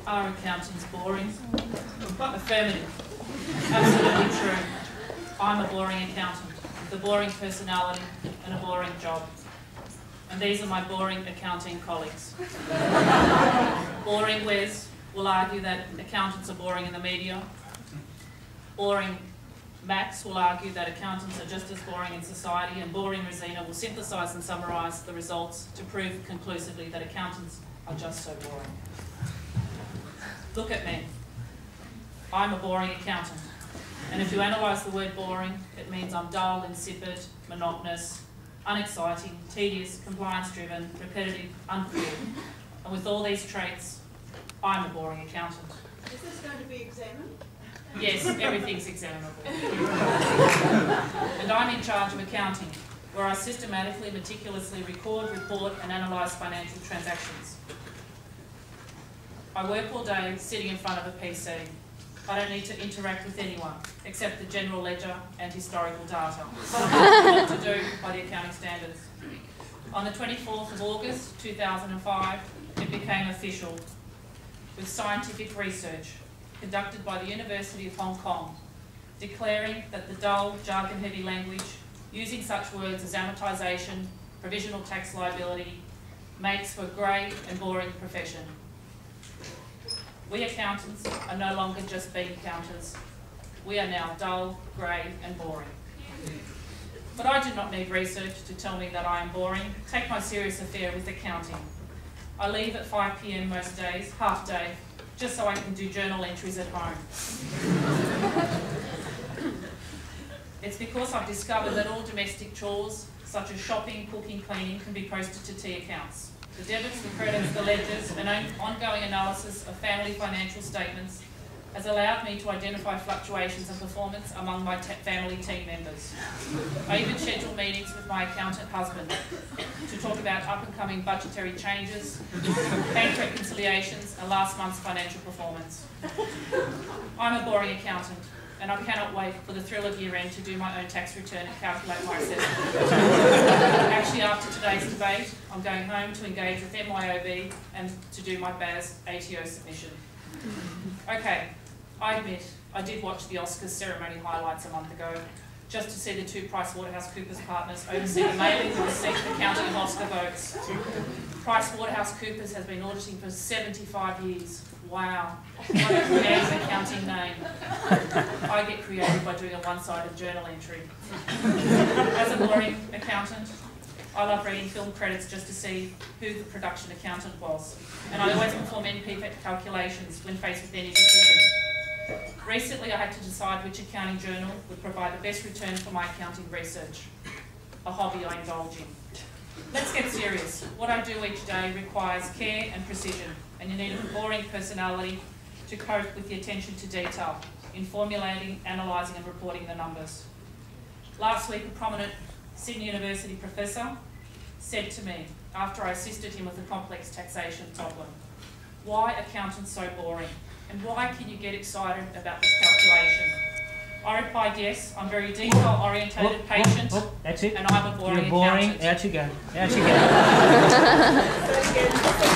Are accountants boring? Affirmative. Absolutely true. I'm a boring accountant, with a boring personality and a boring job. And these are my boring accounting colleagues. Boring Wes will argue that accountants are boring in the media. Boring Max will argue that accountants are just as boring in society, and boring Rosina will synthesise and summarise the results to prove conclusively that accountants are just so boring. Look at me. I'm a boring accountant. And if you analyse the word boring, it means I'm dull, insipid, monotonous, unexciting, tedious, compliance-driven, repetitive, unclear. And with all these traits, I'm a boring accountant. Is this going to be examined? Yes, everything's examinable. And I'm in charge of accounting, where I systematically, meticulously record, report and analyse financial transactions. I work all day sitting in front of a PC. I don't need to interact with anyone, except the general ledger and historical data. What to do by the accounting standards. On the 24th of August 2005, it became official, with scientific research conducted by the University of Hong Kong, declaring that the dull, jargon-heavy language using such words as amortisation, provisional tax liability, makes for a grey and boring profession. We accountants are no longer just bean counters. We are now dull, grey and boring. But I do not need research to tell me that I am boring. Take my serious affair with accounting. I leave at 5 PM most days, half day, just so I can do journal entries at home. It's because I've discovered that all domestic chores, such as shopping, cooking, cleaning, can be posted to T accounts. The debits, the credits, the ledgers, and ongoing analysis of family financial statements has allowed me to identify fluctuations in performance among my family team members. I even schedule meetings with my accountant husband to talk about up-and-coming budgetary changes, bank reconciliations, and last month's financial performance. I'm a boring accountant, and I cannot wait for the thrill of year-end to do my own tax return and calculate my assessment. Actually, after today's debate, I'm going home to engage with MYOB and to do my BAS ATO submission. Okay, I admit, I did watch the Oscars ceremony highlights a month ago, just to see the two PricewaterhouseCoopers partners oversee the mailing of the receipt for counting of Oscar votes. PricewaterhouseCoopers has been auditing for 75 years. Wow, what a creative accounting name. I get creative by doing a one-sided journal entry. As a boring accountant, I love reading film credits just to see who the production accountant was. And I always perform NP calculations when faced with any decision. Recently, I had to decide which accounting journal would provide the best return for my accounting research, a hobby I indulge in. Let's get serious. What I do each day requires care and precision, and you need a boring personality to cope with the attention to detail in formulating, analysing and reporting the numbers. Last week, a prominent Sydney University professor said to me, after I assisted him with a complex taxation problem, "Why are accountants so boring? And why can you get excited about this calculation?" I replied, "Yes, I'm very detail-orientated, patient, that's it. and I'm a boring You're boring. accountant." Out you go. Out you go.